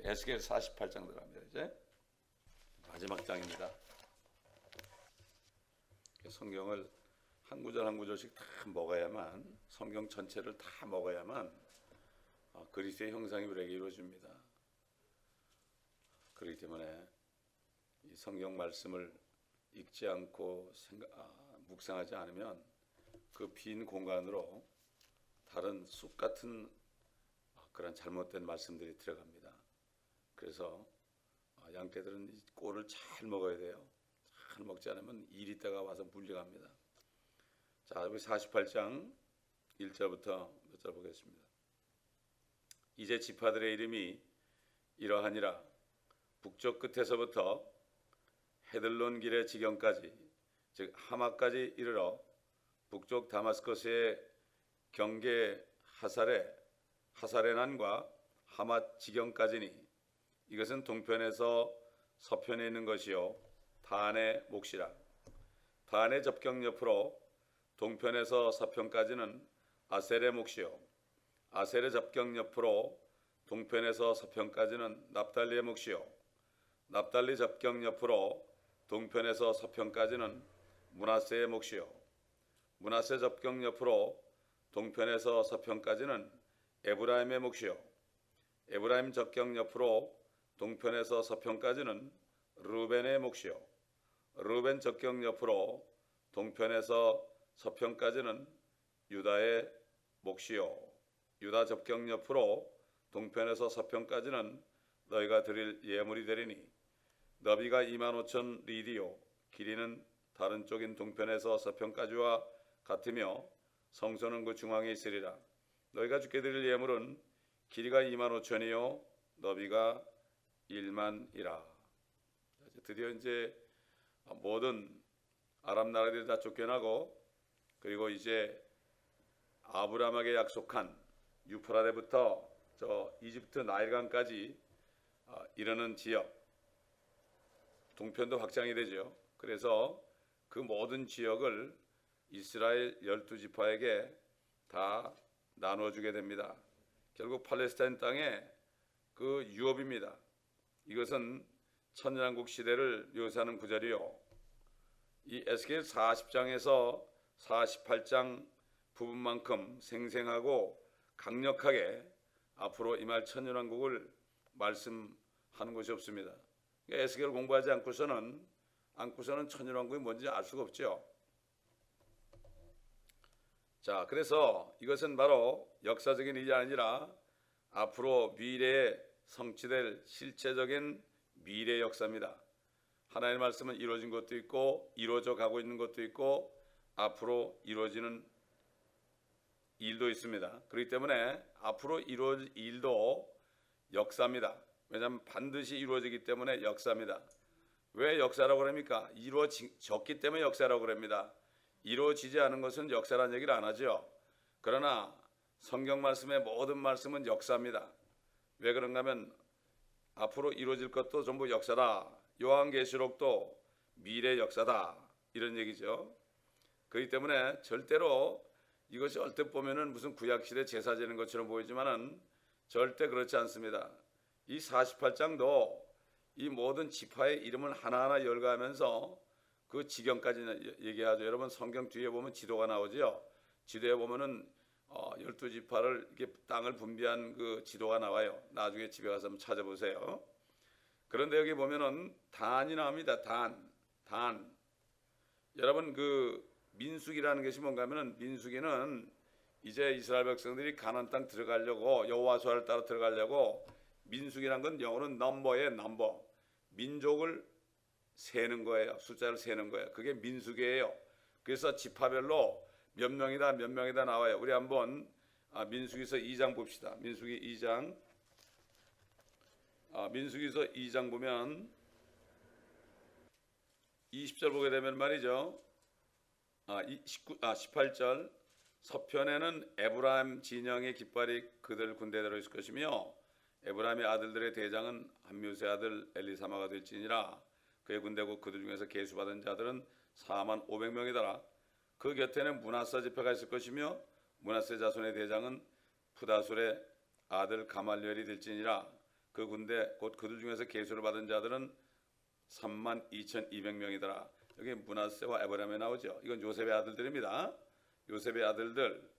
에스겔 48장 들어갑니다. 이제 마지막 장입니다. 성경을 한 구절 한 구절씩 다 먹어야만, 성경 전체를 다 먹어야만 그리스도의 형상이 우리에게 이루어집니다. 그렇기 때문에 이 성경 말씀을 읽지 않고 묵상하지 않으면 그 빈 공간으로 다른 숲 같은 그런 잘못된 말씀들이 들어갑니다. 그래서 양떼들은 이 꼴을 잘 먹어야 돼요. 잘 먹지 않으면 일이 있다가 와서 물려갑니다. 자, 우리 48장 1절부터 몇 절 보겠습니다. 이제 지파들의 이름이 이러하니라. 북쪽 끝에서부터 헤들론 길의 지경까지, 즉 하마까지 이르러 북쪽 다마스커스의 경계 하사레난과 하맛 지경까지니, 이것은 동편에서 서편에 있는 것이요 단의 몫이라. 단의 접경 옆으로 동편에서 서편까지는 아셀의 몫이요, 아셀의 접경 옆으로 동편에서 서편까지는 납달리의 몫이요, 납달리 접경 옆으로 동편에서 서편까지는 므낫세의 몫이요, 므낫세 접경 옆으로 동편에서 서편까지는 에브라임의 몫이요, 에브라임 접경 옆으로 동편에서 서편까지는 르벤의 몫이요, 르벤 접경 옆으로 동편에서 서편까지는 유다의 몫이요, 유다 접경 옆으로 동편에서 서편까지는 너희가 드릴 예물이 되리니, 너비가 25,000 리디요, 길이는 다른 쪽인 동편에서 서편까지와 같으며 성소는 그 중앙에 있으리라. 너희가 주께 드릴 예물은 길이가 25,000이요 너비가 1만이라. 드디어 이제 모든 아랍 나라들이 다 쫓겨나고, 그리고 이제 아브라함에게 약속한 유프라데부터 저 이집트 나일강까지 이르는 지역, 동편도 확장이 되죠. 그래서 그 모든 지역을 이스라엘 12지파에게 다 나눠주게 됩니다. 결국 팔레스타인 땅의 그 유업입니다. 이것은 천년왕국 시대를 묘사하는 구절이요, 이 에스겔 40장에서 48장 부분만큼 생생하고 강력하게 앞으로 임할 천년왕국을 말씀하는 것이 없습니다. 에스겔 공부하지 않고서는 천년왕국이 뭔지 알 수가 없죠. 자, 그래서 이것은 바로 역사적인 일이 아니라 앞으로 미래에 성취될 실체적인 미래 역사입니다. 하나님의 말씀은 이루어진 것도 있고 이루어져 가고 있는 것도 있고 앞으로 이루어지는 일도 있습니다. 그렇기 때문에 앞으로 이루어질 일도 역사입니다. 왜냐하면 반드시 이루어지기 때문에 역사입니다. 왜 역사라고 그럽니까? 이루어졌기 때문에 역사라고 그럽니다. 이루어지지 않은 것은 역사라는 얘기를 안 하죠. 그러나 성경 말씀의 모든 말씀은 역사입니다. 왜 그런가 하면 앞으로 이루어질 것도 전부 역사다. 요한계시록도 미래 역사다, 이런 얘기죠. 그렇기 때문에 절대로 이것이 얼핏 보면은 무슨 구약시대 제사 지는 것처럼 보이지만은 절대 그렇지 않습니다. 이 48장도 이 모든 지파의 이름을 하나하나 열거하면서 그 지경까지 얘기하죠. 여러분 성경 뒤에 보면 지도가 나오죠. 지도에 보면은 12지파를 이렇게 땅을 분배한 그 지도가 나와요. 나중에 집에 가서 한번 찾아보세요. 그런데 여기 보면은 단이 나옵니다. 단. 여러분 그 민수기라는 것이 뭔가 하면은, 민수기는 이제 이스라엘 백성들이 가나안 땅 들어가려고, 여호와 수하를 따라 들어가려고, 민수기란 건 영어로는 넘버, 민족을 세는 거예요. 숫자를 세는 거예요. 그게 민수기예요. 그래서 지파별로 몇 명이다 나와요. 우리 한번 민수기서 2장 봅시다. 민수기 2장, 민수기서 2장 보면 20절 보게 되면 말이죠. 18절, 서편에는 에브라임 진영의 깃발이 그들 군대대로 있을 것이며 에브라임의 아들들의 대장은 함뮤스의 아들 엘리사마가 될지니라. 그의 군대고 그들 중에서 계수받은 자들은 45,000명이더라. 그 곁에는 므낫세 지파가 있을 것이며 므낫세 자손의 대장은 푸다술의 아들 가말리엘이 될지니라. 그 군대 곧 그들 중에서 계수를 받은 자들은 32,200명이더라. 여기 므낫세와 에브라임이 나오죠. 이건 요셉의 아들들입니다. 요셉의 아들들.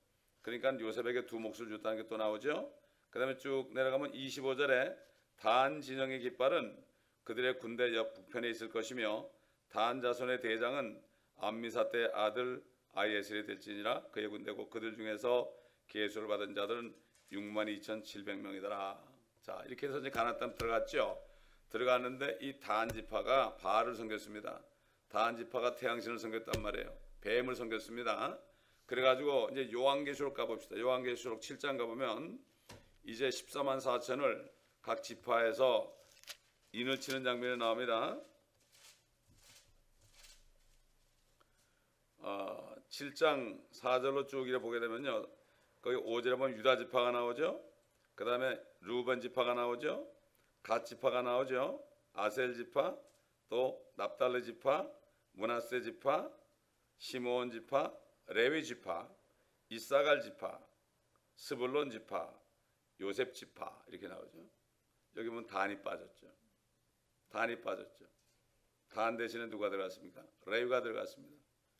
그러니까 요셉에게 두 몫을 줬다는 게 또 나오죠. 그 다음에 쭉 내려가면 25절에 단 진영의 깃발은 그들의 군대 옆 북편에 있을 것이며 단 자손의 대장은 암미사대의 아들 아이에셀이 될지니라. 그의 군대고 그들 중에서 계수를 받은 자들은 62,700명이더라. 자, 이렇게 해서 이제 가나안 땅 들어갔죠. 들어갔는데 이 단 지파가 바알을 섬겼습니다. 단 지파가 태양신을 섬겼단 말이에요. 뱀을 섬겼습니다. 그래가지고 이제 요한계시록 가봅시다. 요한계시록 7장 가보면 이제 14만 4천을 각 지파에서 인을 치는 장면이 나옵니다. 7장 4절로 쭉 이래 보게 되면요, 거기 5절에 보면 유다 지파가 나오죠. 그 다음에 루벤 지파가 나오죠. 갓 지파가 나오죠. 아셀 지파, 또 납달리 지파, 므낫세 지파, 시므온 지파, 레위 지파, 이사갈 지파, 스불론 지파, 요셉 지파 이렇게 나오죠. 여기 보면 단이 빠졌죠. 단이 빠졌죠. 단 대신에 누가 들어갔습니까? 레위가 들어갔습니다.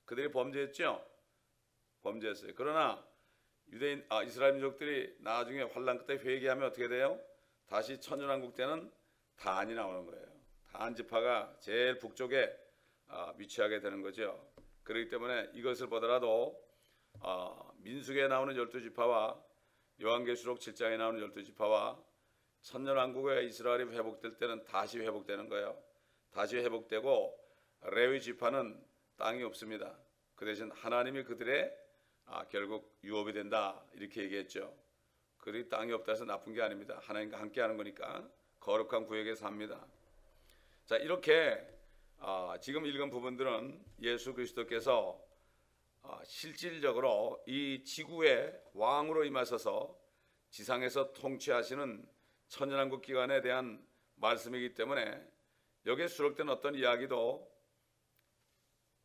그들이 범죄했죠. 범죄했어요. 그러나 이스라엘 민족들이 나중에 환란 끝에 회개하면 어떻게 돼요? 다시 천년왕국 때는 단이 나오는 거예요. 단 지파가 제일 북쪽에 위치하게 되는 거죠. 그렇기 때문에 이것을 보더라도 민수기에 나오는 12지파와 요한계시록 7장에 나오는 12지파와 천년왕국의 이스라엘이 회복될 때는 다시 회복되는 거예요. 다시 회복되고 레위 지파는 땅이 없습니다. 그 대신 하나님이 그들의 결국 유업이 된다 이렇게 얘기했죠. 그들이 땅이 없다 해서 나쁜 게 아닙니다. 하나님과 함께하는 거니까 거룩한 구역에 삽니다. 자, 이렇게 지금 읽은 부분들은 예수 그리스도께서 실질적으로 이 지구의 왕으로 임하셔서 지상에서 통치하시는 천년왕국 기간에 대한 말씀이기 때문에 여기에 수록된 어떤 이야기도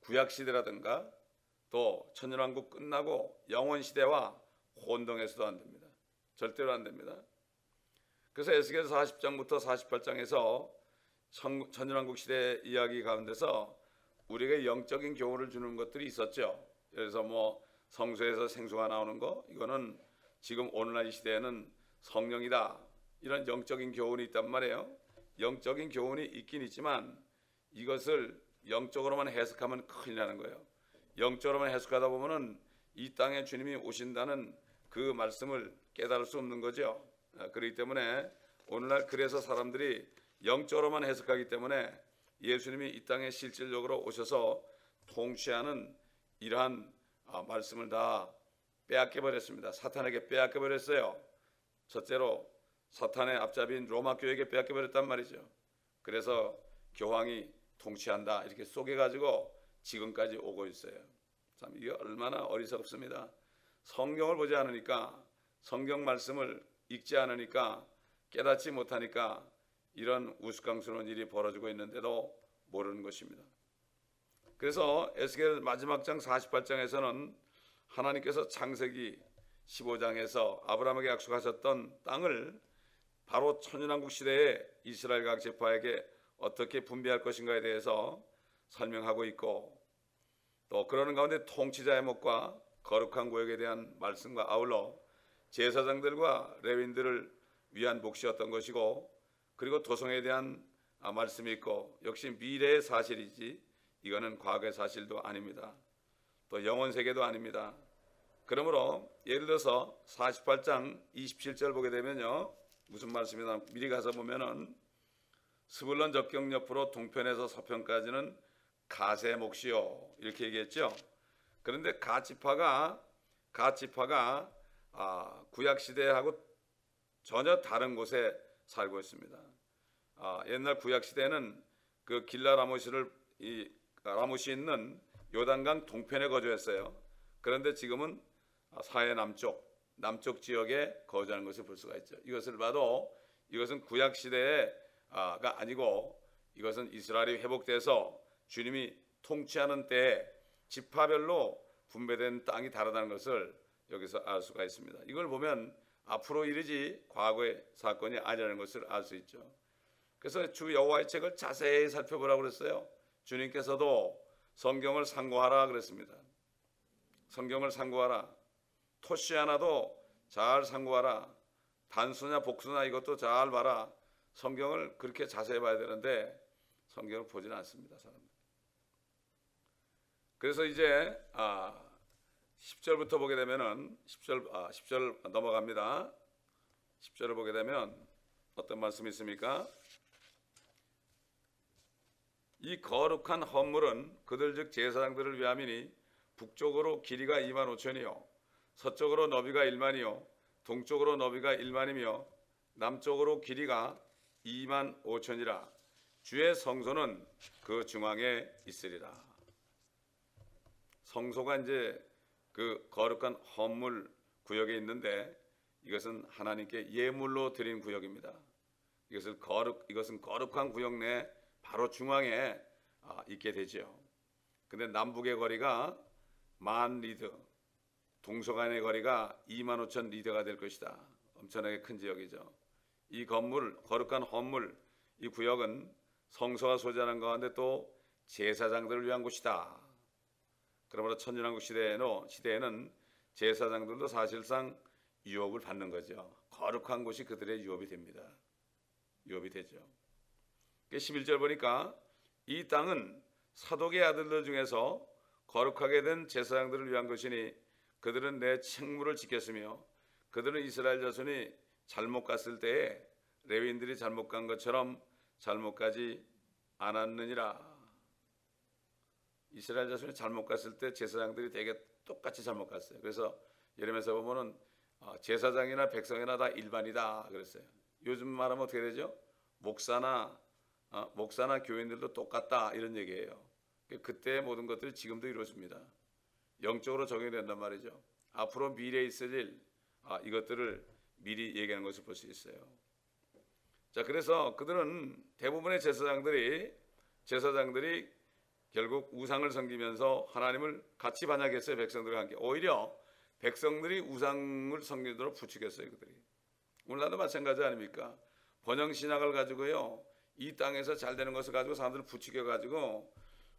구약시대라든가 또 천년왕국 끝나고 영원시대와 혼동해서도 안 됩니다. 절대로 안 됩니다. 그래서 에스겔 40장부터 48장에서 천년왕국 시대 이야기 가운데서 우리에게 영적인 교훈을 주는 것들이 있었죠. 그래서 뭐 성소에서 생수가 나오는 거, 이거는 지금 오늘날 이 시대에는 성령이다, 이런 영적인 교훈이 있단 말이에요. 영적인 교훈이 있긴 있지만 이것을 영적으로만 해석하면 큰일 나는 거예요. 영적으로만 해석하다 보면은 이 땅에 주님이 오신다는 그 말씀을 깨달을 수 없는 거죠. 그렇기 때문에 오늘날 그래서 사람들이 영적으로만 해석하기 때문에 예수님이 이 땅에 실질적으로 오셔서 통치하는 이러한 말씀을 다 빼앗겨 버렸습니다. 사탄에게 빼앗겨 버렸어요. 첫째로 사탄의 앞잡이인 로마 교회에게 빼앗겨 버렸단 말이죠. 그래서 교황이 통치한다 이렇게 속여가지고 지금까지 오고 있어요. 참 이게 얼마나 어리석습니다. 성경을 보지 않으니까, 성경 말씀을 읽지 않으니까, 깨닫지 못하니까 이런 우스꽝스러운 일이 벌어지고 있는데도 모르는 것입니다. 그래서 에스겔 마지막 장 48장에서는 하나님께서 창세기 15장에서 아브라함에게 약속하셨던 땅을 바로 천년왕국 시대에 이스라엘 각 지파에게 어떻게 분배할 것인가에 대해서 설명하고 있고, 또 그러는 가운데 통치자의 몫과 거룩한 구역에 대한 말씀과 아울러 제사장들과 레위인들을 위한 몫이 어떤 것이고, 그리고 도성에 대한 말씀이 있고, 역시 미래의 사실이지 이거는 과거의 사실도 아닙니다. 또 영원 세계도 아닙니다. 그러므로 예를 들어서 48장 27절 보게 되면요, 무슨 말씀이나 미리 가서 보면은 스불론 접경 옆으로 동편에서 서편까지는 갓의 몫이요 이렇게 얘기했죠. 그런데 갓 지파가 구약 시대하고 전혀 다른 곳에 살고 있습니다. 옛날 구약 시대는 그 길라 라모시 있는 요단강 동편에 거주했어요. 그런데 지금은 사해 남쪽 지역에 거주하는 것을 볼 수가 있죠. 이것을 봐도 이것은 구약 시대가 아니고 이것은 이스라엘이 회복돼서 주님이 통치하는 때에 지파별로 분배된 땅이 다르다는 것을 여기서 알 수가 있습니다. 이걸 보면 앞으로 일이지 과거의 사건이 아니라는 것을 알 수 있죠. 그래서 주 여호와의 책을 자세히 살펴보라고 그랬어요. 주님께서도 성경을 상고하라 그랬습니다. 성경을 상고하라. 토시 하나도 잘 상고하라. 단수냐 복수냐 이것도 잘 봐라. 성경을 그렇게 자세히 봐야 되는데 성경을 보지는 않습니다, 사람들. 그래서 이제 10절부터 보게 되면은 10절 넘어갑니다. 10절을 보게 되면 어떤 말씀이 있습니까? 이 거룩한 헌물은 그들 즉 제사장들을 위함이니 북쪽으로 길이가 2만 5천이요 서쪽으로 너비가 1만이요 동쪽으로 너비가 1만이며 남쪽으로 길이가 2만 5천이라. 주의 성소는 그 중앙에 있으리라. 성소가 이제 그 거룩한 헌물 구역에 있는데 이것은 하나님께 예물로 드린 구역입니다. 이것은 거룩한 구역 내 바로 중앙에 있게 되죠. 근데 남북의 거리가 10,000리드, 동서간의 거리가 25,000리드가 될 것이다. 엄청나게 큰 지역이죠. 이 건물, 거룩한 헌물, 이 구역은 성소가 소재하는 가운데 또 제사장들을 위한 곳이다. 그러므로 천년왕국 시대에는 제사장들도 사실상 유업을 받는 거죠. 거룩한 곳이 그들의 유업이 됩니다. 유업이 되죠. 11절 보니까 이 땅은 사독의 아들들 중에서 거룩하게 된 제사장들을 위한 것이니 그들은 내 책무를 지켰으며 그들은 이스라엘 자손이 잘못 갔을 때에 레위인들이 잘못 간 것처럼 잘못 가지 않았느니라. 이스라엘 자손이 잘못 갔을 때 제사장들이 되게 똑같이 잘못 갔어요. 그래서 예레미야서 보면은 제사장이나 백성이나 다 일반이다 그랬어요. 요즘 말하면 어떻게 되죠? 목사나 교인들도 똑같다 이런 얘기예요. 그때의 모든 것들이 지금도 이루어집니다. 영적으로 적용이 된단 말이죠. 앞으로 미래에 있어질 이것들을 미리 얘기하는 것을 볼 수 있어요. 자, 그래서 그들은 대부분의 제사장들이 결국 우상을 섬기면서 하나님을 같이 반역했어요. 백성들과 함께. 오히려 백성들이 우상을 섬기도록 부추겼어요. 그들이. 오늘날도 마찬가지 아닙니까? 번영신학을 가지고요, 이 땅에서 잘 되는 것을 가지고 사람들을 부추겨가지고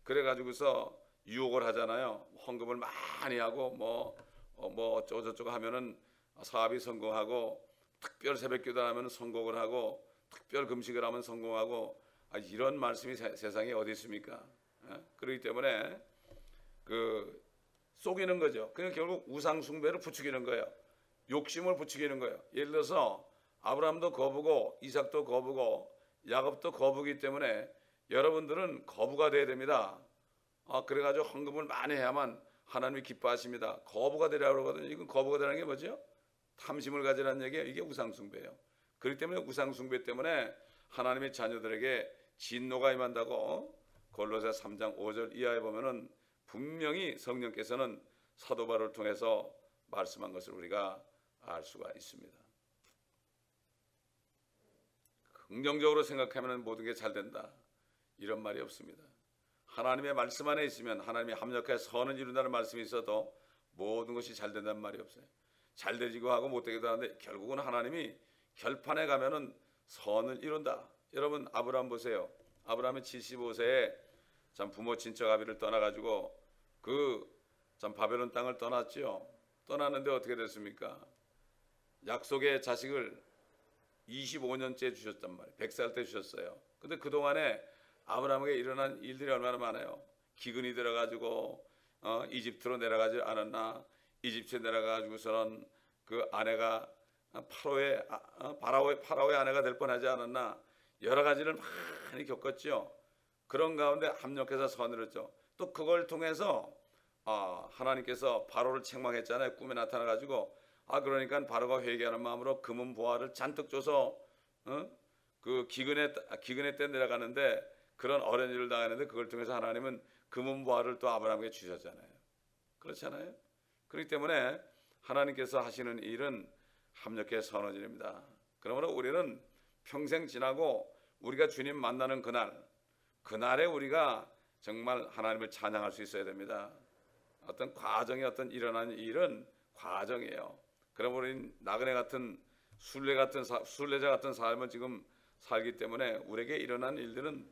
그래가지고서 유혹을 하잖아요. 헌금을 많이 하고 뭐 어쩌고저쩌고 하면은 사업이 성공하고, 특별 새벽기도 하면 성공을 하고, 특별 금식을 하면 성공하고, 이런 말씀이 세상에 어디 있습니까? 그렇기 때문에 속이는 거죠. 그냥 결국 우상 숭배를 부추기는 거예요. 욕심을 부추기는 거예요. 예를 들어서 아브라함도 거부고 이삭도 거부고 야곱도 거부기 때문에 여러분들은 거부가 돼야 됩니다. 그래가지고 헌금을 많이 해야만 하나님이 기뻐하십니다. 거부가 되라고 그러거든요. 이건 거부가 되라는 게 뭐죠? 탐심을 가지라는 얘기예요. 이게 우상숭배예요. 그렇기 때문에 우상숭배 때문에 하나님의 자녀들에게 진노가 임한다고 골로새 3장 5절 이하에 보면은 분명히 성령께서는 사도 바울을 통해서 말씀한 것을 우리가 알 수가 있습니다. 긍정적으로 생각하면 모든 게 잘 된다, 이런 말이 없습니다. 하나님의 말씀 안에 있으면 하나님이 합력하여 선을 이룬다는 말씀이 있어도 모든 것이 잘 된다는 말이 없어요. 잘 되지고 하고 못 되기도 하는데 결국은 하나님이 결판에 가면은 선을 이룬다. 여러분 아브라함 보세요. 아브라함이 75세에 참 부모 친척 아비를 떠나가지고 참 바벨론 땅을 떠났죠. 떠났는데 어떻게 됐습니까? 약속의 자식을 25년째 주셨단 말이에요. 100살 때 주셨어요. 근데 그동안에 아브라함에게 일어난 일들이 얼마나 많아요. 기근이 들어가지고 이집트로 내려가지 않았나? 이집트에 내려가지고서는 그 아내가 파라오의 아내가 될 뻔하지 않았나? 여러 가지를 많이 겪었죠. 그런 가운데 합력해서 선을 했죠. 또 그걸 통해서 하나님께서 바로를 책망했잖아요. 꿈에 나타나가지고 그러니까 바로가 회개하는 마음으로 금은 보화를 잔뜩 줘서 그 기근의 때 내려가는데 그런 어려운 일을 당하는데 그걸 통해서 하나님은 금은 보화를 또 아브라함에게 주셨잖아요. 그렇잖아요. 그렇기 때문에 하나님께서 하시는 일은 합력의 선언입니다. 그러므로 우리는 평생 지나고 우리가 주님 만나는 그날에 우리가 정말 하나님을 찬양할 수 있어야 됩니다. 어떤 과정이 일어나는 일은 과정이에요. 그럼 우리는 나그네 같은 순례자 같은 삶을 지금 살기 때문에 우리에게 일어난 일들은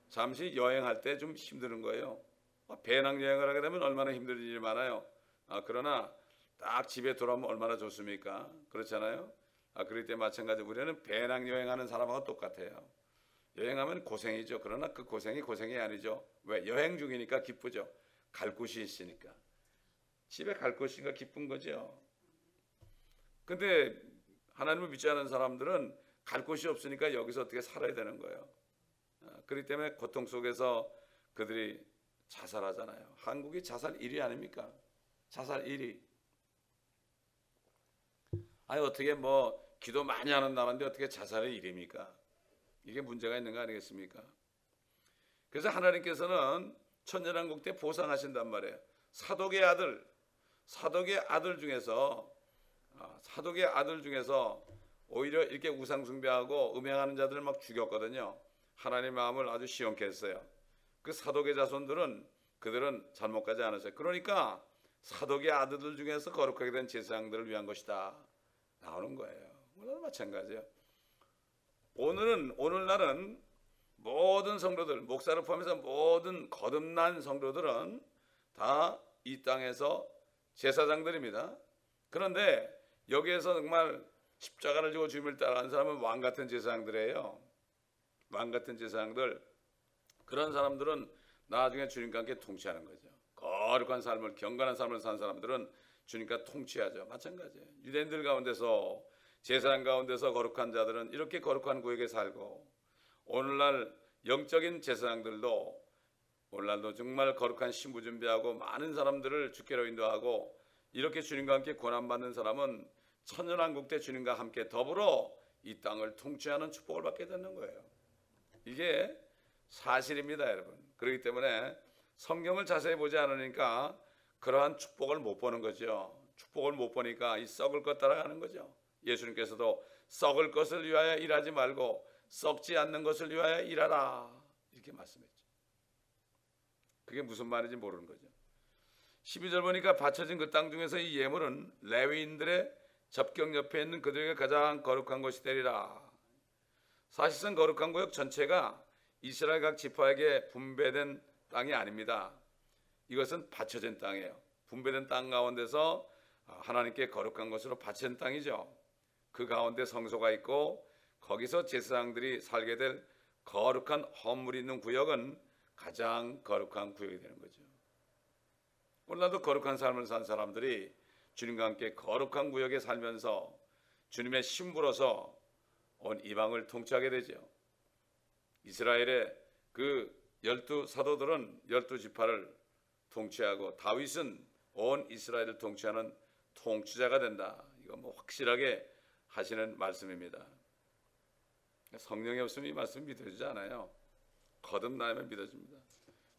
잠시 여행할 때 좀 힘드는 거예요. 배낭 여행을 하게 되면 얼마나 힘든 일이 많아요. 그러나 딱 집에 돌아오면 얼마나 좋습니까? 그렇잖아요. 그럴 때 마찬가지 우리는 배낭 여행하는 사람하고 똑같아요. 여행하면 고생이죠. 그러나 그 고생이 아니죠. 왜? 여행 중이니까 기쁘죠. 갈 곳이 있으니까. 집에 갈 곳이니까 기쁜 거죠. 근데 하나님을 믿지 않은 사람들은 갈 곳이 없으니까 여기서 어떻게 살아야 되는 거예요. 그렇기 때문에 고통 속에서 그들이 자살하잖아요. 한국이 자살 1위 아닙니까? 자살 1위. 아니 어떻게 뭐 기도 많이 하는 나라인데 어떻게 자살의 1위입니까? 이게 문제가 있는 거 아니겠습니까? 그래서 하나님께서는 천년왕국 때 보상하신단 말이에요. 사독의 아들 중에서 오히려 이렇게 우상 숭배하고 음행하는 자들을 막 죽였거든요. 하나님의 마음을 아주 시원케 했어요. 그 사독의 자손들은 그들은 잘못하지 않았어요. 그러니까 사독의 아들들 중에서 거룩하게 된 제사장들을 위한 것이다 나오는 거예요. 오늘도 마찬가지예요. 오늘날은 모든 성도들, 목사를 포함해서 모든 거듭난 성도들은 다 이 땅에서 제사장들입니다. 그런데 여기에서 정말 십자가를 지고 주님을 따라가는 사람은 왕 같은 제사장들이에요. 왕 같은 제사장들. 그런 사람들은 나중에 주님과 함께 통치하는 거죠. 거룩한 삶을, 경건한 삶을 산 사람들은 주님과 통치하죠. 마찬가지예요. 유대인들 가운데서, 제사장 가운데서 거룩한 자들은 이렇게 거룩한 구역에 살고, 오늘날 영적인 제사장들도 오늘날도 정말 거룩한 신부 준비하고 많은 사람들을 주께로 인도하고, 이렇게 주님과 함께 고난받는 사람은 천년왕국 때 주님과 함께 더불어 이 땅을 통치하는 축복을 받게 되는 거예요. 이게 사실입니다, 여러분. 그렇기 때문에 성경을 자세히 보지 않으니까 그러한 축복을 못 보는 거죠. 축복을 못 보니까 이 썩을 것 따라가는 거죠. 예수님께서도 썩을 것을 위하여 일하지 말고 썩지 않는 것을 위하여 일하라 이렇게 말씀했죠. 그게 무슨 말인지 모르는 거죠. 12절 보니까 바쳐진 그 땅 중에서 이 예물은 레위인들의 접경 옆에 있는 그들에게 가장 거룩한 것이 되리라. 사실상 거룩한 구역 전체가 이스라엘 각 지파에게 분배된 땅이 아닙니다. 이것은 바쳐진 땅이에요. 분배된 땅 가운데서 하나님께 거룩한 것으로 바쳐진 땅이죠. 그 가운데 성소가 있고 거기서 제사장들이 살게 될 거룩한 허물이 있는 구역은 가장 거룩한 구역이 되는 거죠. 오늘날도 거룩한 삶을 산 사람들이 주님과 함께 거룩한 구역에 살면서 주님의 신부로서 온 이방을 통치하게 되죠. 이스라엘의 그 12사도들은 12지파를 통치하고 다윗은 온 이스라엘을 통치하는 통치자가 된다. 이거 뭐 확실하게 하시는 말씀입니다. 성령이 없으면 이 말씀 믿어지지 않아요. 거듭나면 믿어집니다.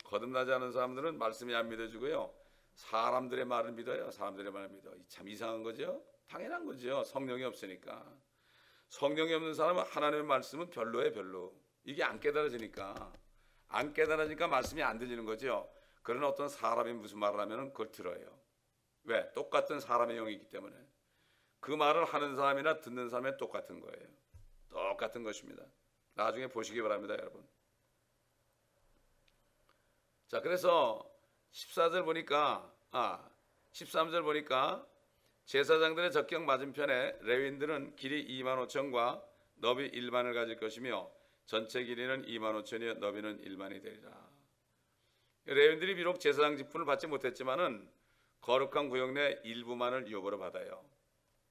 거듭나지 않은 사람들은 말씀이 안 믿어지고요. 사람들의 말을 믿어요. 사람들의 말을 믿어. 참 이상한 거죠. 당연한 거죠. 성령이 없으니까. 성령이 없는 사람은 하나님의 말씀은 별로예요. 별로. 이게 안 깨달아지니까 말씀이 안 들리는 거죠. 그런 어떤 사람이 무슨 말을 하면 그걸 들어요. 왜? 똑같은 사람의 영이기 때문에. 그 말을 하는 사람이나 듣는 사람이 똑같은 거예요. 똑같은 것입니다. 나중에 보시기 바랍니다, 여러분. 자, 그래서 14절 보니까 13절 보니까 제사장들의 적경 맞은편에 레위인들은 길이 25,000과 너비 1만을 가질 것이며 전체 길이는 25,000이요 너비는 1만이 되리라. 레위인들이 비록 제사장 직분을 받지 못했지만은 거룩한 구역 내 일부만을 유업으로 받아요.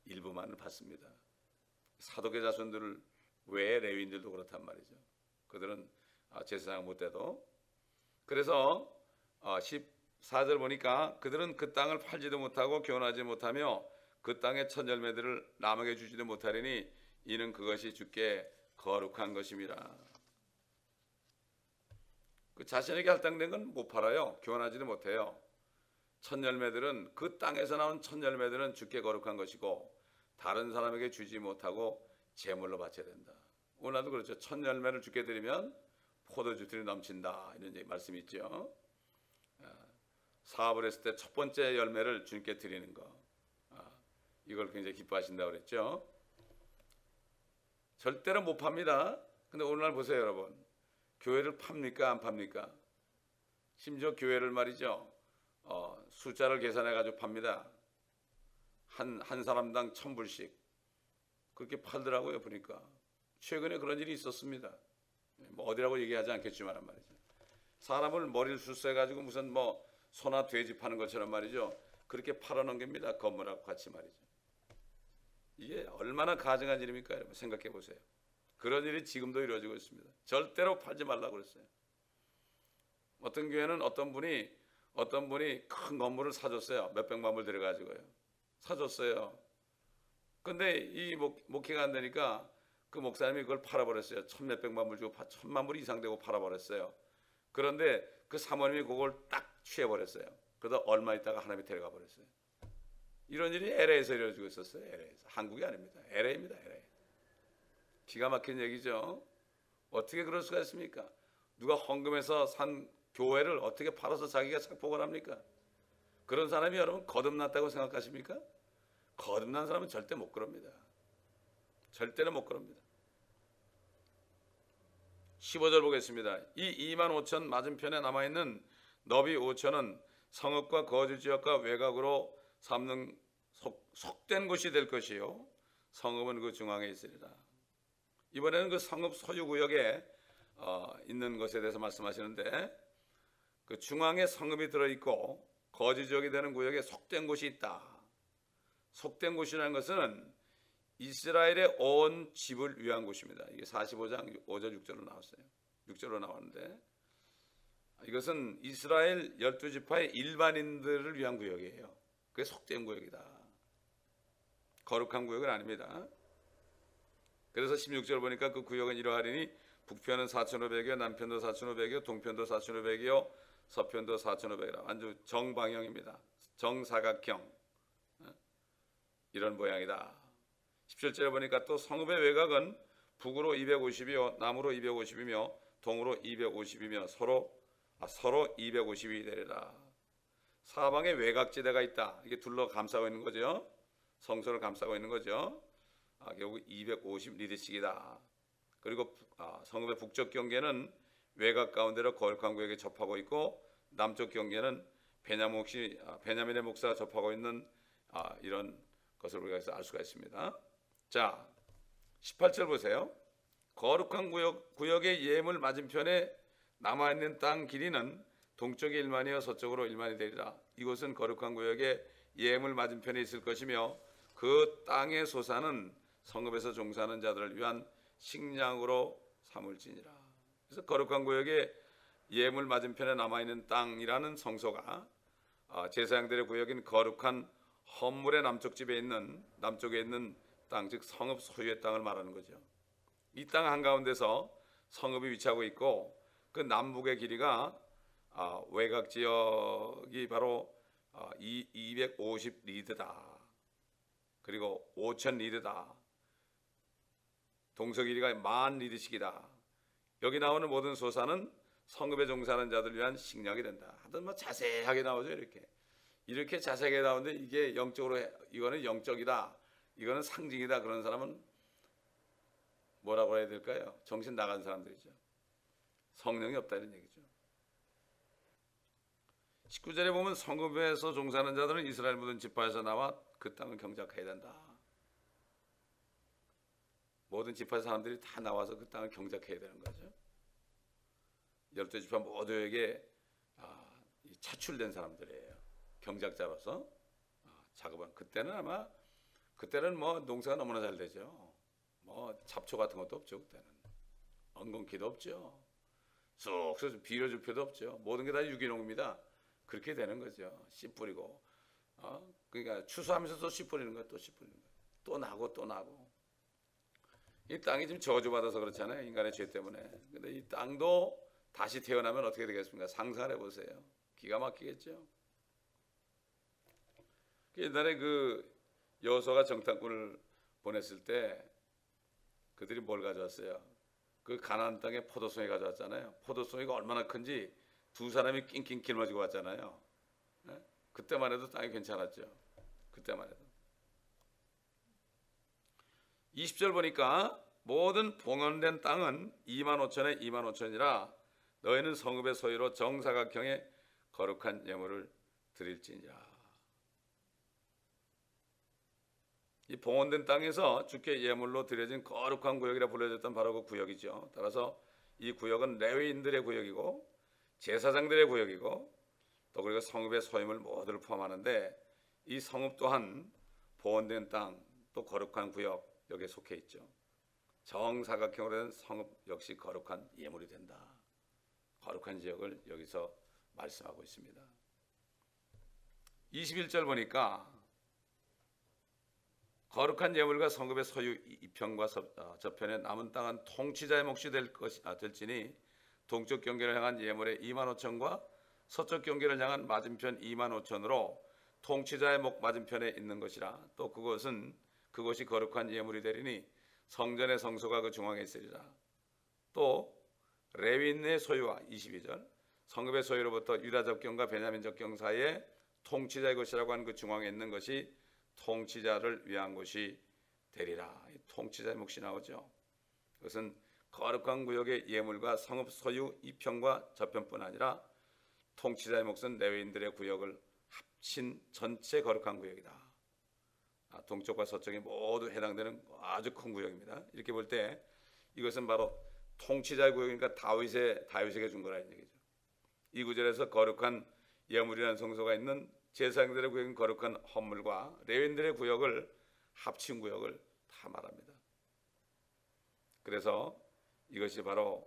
일부만을 받습니다. 사독의 자손들 외에 레위인들도 그렇단 말이죠. 그들은 제사장 못 돼도. 그래서 14절 보니까 그들은 그 땅을 팔지도 못하고 교환하지 못하며 그 땅의 첫 열매들을 남에게 주지도 못하리니 이는 그것이 주께 거룩한 것임이라. 그 자신에게 할당된 건 못 팔아요. 교환하지도 못해요. 첫 열매들은 그 땅에서 나온 첫 열매들은 주께 거룩한 것이고 다른 사람에게 주지 못하고 제물로 바쳐야 된다. 오늘도 그렇죠. 첫 열매를 주께 드리면 포도주들이 넘친다 이런 말씀이 있죠. 사업을 했을 때 첫 번째 열매를 주님께 드리는 거. 이걸 굉장히 기뻐하신다고 그랬죠. 절대로 못 팝니다. 근데 오늘날 보세요, 여러분. 교회를 팝니까 안 팝니까? 심지어 교회를 말이죠. 숫자를 계산해 가지고 팝니다. 한 사람당 1,000불씩 그렇게 팔더라고요. 보니까 최근에 그런 일이 있었습니다. 뭐 어디라고 얘기하지 않겠지만 말이죠. 사람을 머리를 쑤셔 가지고 무슨 뭐 소나 돼지 파는 것처럼 말이죠. 그렇게 팔아넘깁니다. 건물하고 같이 말이죠. 이게 얼마나 가증한 일입니까? 여러분 생각해 보세요. 그런 일이 지금도 이루어지고 있습니다. 절대로 팔지 말라고 그랬어요. 어떤 교회는 어떤 분이 큰 건물을 사줬어요. 몇백만 불 들여가지고요. 사줬어요. 근데 이 목회가 안 되니까 그 목사님이 그걸 팔아버렸어요. 천몇백만 불 주고 1,000만 불 이상 되고 팔아버렸어요. 그런데 그 사모님이 그걸 딱 취해버렸어요. 그러다 얼마 있다가 하나님이 데려가 버렸어요. 이런 일이 LA에서 이루어지고 있었어요. LA에서. 한국이 아닙니다. LA입니다. LA. 기가 막힌 얘기죠. 어떻게 그럴 수가 있습니까? 누가 헌금해서 산 교회를 어떻게 팔아서 자기가 착복을 합니까? 그런 사람이 여러분 거듭났다고 생각하십니까? 거듭난 사람은 절대 못 그럽니다. 절대로 못 그럽니다. 15절 보겠습니다. 이 25,000 맞은편에 남아있는 너비 5,000은 성읍과 거주 지역과 외곽으로 삼는 속된 곳이 될 것이요 성읍은 그 중앙에 있으리라. 이번에는 그 성읍 소유구역에 있는 것에 대해서 말씀하시는데 그 중앙에 성읍이 들어있고 거주 지역이 되는 구역에 속된 곳이 있다. 속된 곳이라는 것은 이스라엘의 온 집을 위한 곳입니다. 이게 45장 5절 6절로 나왔어요. 6절로 나왔는데 이것은 이스라엘 12지파의 일반인들을 위한 구역이에요. 그게 속된 구역이다. 거룩한 구역은 아닙니다. 그래서 16절 보니까 그 구역은 이러하리니 북편은 4,500이요 남편도 4,500이요 동편도 4,500이요 서편도 4,500이라 아주 정방형입니다. 정사각형 이런 모양이다. 17절에 보니까 또 성읍의 외곽은 북으로 250이요 남으로 250이며 동으로 250이며 서로 250이 되리라. 사방에 외곽지대가 있다. 이게 둘러 감싸고 있는 거죠. 성소를 감싸고 있는 거죠. 결국 250리드씩이다. 그리고 성읍의 북쪽 경계는 외곽 가운데로 거룩한 구역에 접하고 있고 남쪽 경계는 베냐민의 목사가 접하고 있는 이런 것을 우리가 알 수가 있습니다. 자, 18절 보세요. 거룩한 구역의 예물 맞은편에 남아있는 땅 길이는 동쪽에 1만이요 서쪽으로 1만이 되리라. 이곳은 거룩한 구역의 예물 맞은편에 있을 것이며 그 땅의 소산은 성읍에서 종사하는 자들을 위한 식량으로 삼을지니라. 그래서 거룩한 구역의 예물 맞은편에 남아있는 땅이라는 성소가 제사장들의 구역인 거룩한 헌물의 남쪽에 있는 땅, 즉 성읍 소유의 땅을 말하는 거죠. 이 땅 한가운데서 성읍이 위치하고 있고 그 남북의 길이가 외곽 지역이 바로 250리드다. 그리고 5,000리드다. 동서 길이가 10,000리드씩이다. 여기 나오는 모든 소사는 성읍에 종사하는 자들 위한 식량이 된다. 하여튼 뭐 자세하게 나오죠. 이렇게 자세하게 나오는데 이게 영적으로 이거는 영적이다. 이거는 상징이다. 그런 사람은 뭐라고 해야 될까요? 정신 나간 사람들이죠. 성령이 없다 이런 얘기죠. 19절에 보면 성읍에서 종사하는 자들은 이스라엘 모든 지파에서 나와 그 땅을 경작해야 된다. 모든 지파 사람들이 다 나와서 그 땅을 경작해야 되는 거죠. 12지파 모두에게 차출된 사람들이에요. 경작자로서 작업한 그때는 뭐 농사가 너무나 잘 되죠. 뭐 잡초 같은 것도 없죠. 그때는 엉겅퀴도 없죠. 쑥쑥 비료줄 필요도 없죠. 모든 게 다 유기농입니다. 그렇게 되는 거죠. 씨 뿌리고 그러니까 추수하면서 또 씨 뿌리는 거야. 또 씨 뿌리는 거야. 또 나고 또 나고. 이 땅이 지금 저주받아서 그렇잖아요. 인간의 죄 때문에. 근데 이 땅도 다시 태어나면 어떻게 되겠습니까? 상상해 보세요. 기가 막히겠죠. 옛날에 그 여호수아가 정탐꾼을 보냈을 때 그들이 뭘 가져왔어요? 그 가나안 땅에 포도송이 가져왔잖아요. 포도송이가 얼마나 큰지 두 사람이 낑낑 길머지고 왔잖아요. 그때만 해도 땅이 괜찮았죠. 그때만 해도. 20절 보니까 모든 봉헌된 땅은 25,000에 25,000이라 너희는 성읍의 소유로 정사각형의 거룩한 예물을 드릴지니라. 이 봉헌된 땅에서 주께 예물로 드려진 거룩한 구역이라 불려졌던 바로 그 구역이죠. 따라서 이 구역은 레위인들의 구역이고 제사장들의 구역이고 또 그리고 성읍의 소유물 모두를 포함하는데 이 성읍 또한 봉헌된 땅 또 거룩한 구역 여기에 속해 있죠. 정사각형으로 된 성읍 역시 거룩한 예물이 된다. 거룩한 지역을 여기서 말씀하고 있습니다. 21절 보니까 거룩한 예물과 성읍의 소유 이편과 저편에 남은 땅은 통치자의 몫이 될지니 동쪽 경계를 향한 예물의 25,000과 서쪽 경계를 향한 맞은편 25,000으로 통치자의 목 맞은편에 있는 것이라. 또 그것이 거룩한 예물이 되리니 성전의 성소가 그 중앙에 있으리라. 또 레위인의 소유와 22절 성읍의 소유로부터 유다 접경과 베냐민 접경 사이에 통치자의 것이라고 하는 그 중앙에 있는 것이 통치자를 위한 곳이 되리라. 통치자의 몫이 나오죠. 그것은 거룩한 구역의 예물과 성읍 소유 이편과 저편뿐 아니라 통치자의 몫은 레위인들의 구역을 합친 전체 거룩한 구역이다. 동쪽과 서쪽이 모두 해당되는 아주 큰 구역입니다. 이렇게 볼 때 이것은 바로 통치자의 구역이니까 다윗에게 준 거라는 얘기죠. 이 구절에서 거룩한 예물이라는 성소가 있는 제사장들의 구역인 거룩한 헌물과 레위인들의 구역을 합친 구역을 다 말합니다. 그래서 이것이 바로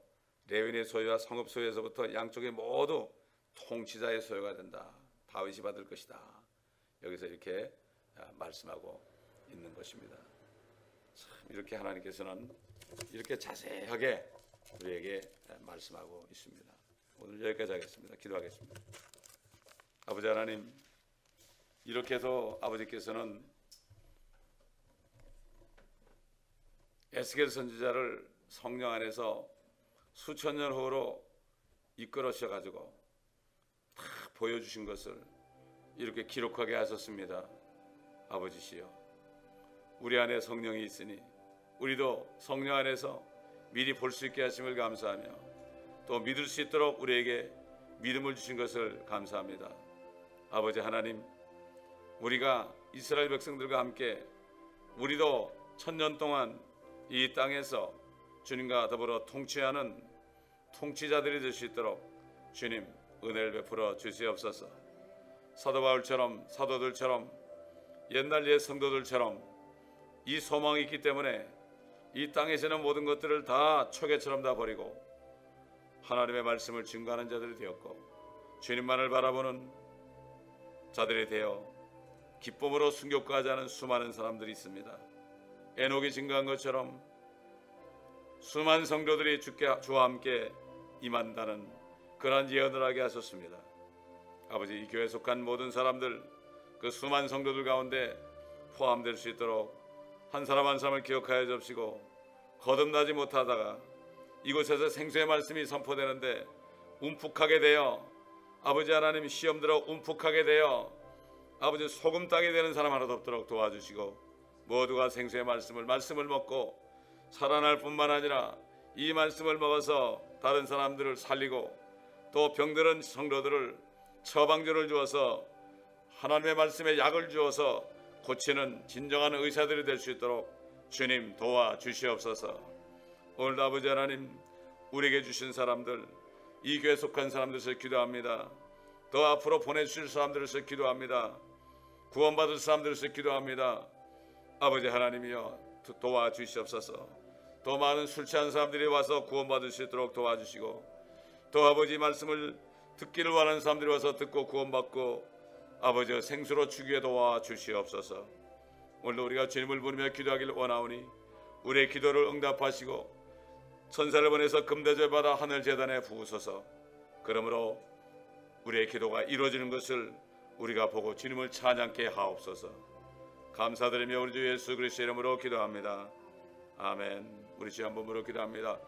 레위인의 소유와 성읍 소유에서부터 양쪽이 모두 통치자의 소유가 된다. 다윗이 받을 것이다. 여기서 이렇게 말씀하고 있는 것입니다. 참 이렇게 하나님께서는 이렇게 자세하게 우리에게 말씀하고 있습니다. 오늘 여기까지 하겠습니다. 기도하겠습니다. 아버지 하나님, 이렇게 해서 아버지께서는 에스겔 선지자를 성령 안에서 수천 년 후로 이끌어셔 가지고 다 보여주신 것을 이렇게 기록하게 하셨습니다. 아버지시여, 우리 안에 성령이 있으니 우리도 성령 안에서 미리 볼 수 있게 하심을 감사하며 또 믿을 수 있도록 우리에게 믿음을 주신 것을 감사합니다. 아버지 하나님, 우리가 이스라엘 백성들과 함께 우리도 1000년 동안 이 땅에서 주님과 더불어 통치하는 통치자들이 될 수 있도록 주님 은혜를 베풀어 주시옵소서. 사도 바울처럼, 사도들처럼, 옛날 옛 성도들처럼 이 소망이 있기 때문에 이 땅에서는 모든 것들을 다 초계처럼 다 버리고 하나님의 말씀을 증거하는 자들이 되었고 주님만을 바라보는 자들이 되어 기쁨으로 순교까지 하는 수많은 사람들이 있습니다. 에녹이 증거한 것처럼 수많은 성도들이 주와 함께 임한다는 그러한 예언을 하게 하셨습니다. 아버지, 이 교회에 속한 모든 사람들, 그 수많은 성도들 가운데 포함될 수 있도록 한 사람 한 사람을 기억하여 주시고 거듭나지 못하다가 이곳에서 생수의 말씀이 선포되는데 움푹하게 되어 아버지 하나님 시험 들어 움푹하게 되어 아버지 소금땅이 되는 사람 하나도 없도록 도와주시고 모두가 생수의 말씀을 먹고 살아날 뿐만 아니라 이 말씀을 먹어서 다른 사람들을 살리고 또 병들은 성도들을 처방전을 주어서 하나님의 말씀에 약을 주어서 고치는 진정한 의사들이 될 수 있도록 주님 도와주시옵소서. 오늘도 아버지 하나님, 우리에게 주신 사람들, 이 교회에 속한 사람들을 기도합니다. 더 앞으로 보내주실 사람들을 기도합니다. 구원받을 사람들을 기도합니다. 아버지 하나님이여 도와주시옵소서. 더 많은 술 취한 사람들이 와서 구원받을 수 있도록 도와주시고 또 아버지 말씀을 듣기를 원하는 사람들이 와서 듣고 구원받고 아버지 생수로 주기에 도와주시옵소서. 오늘도 우리가 주님을 부르며 기도하기를 원하오니 우리의 기도를 응답하시고 천사를 보내서 금대접을 받아 하늘 제단에 부으소서. 그러므로 우리의 기도가 이루어지는 것을 우리가 보고 주님을 찬양케 하옵소서. 감사드리며 우리 주 예수 그리스도의 이름으로 기도합니다. 아멘. 우리 주 한 번으로 기도합니다.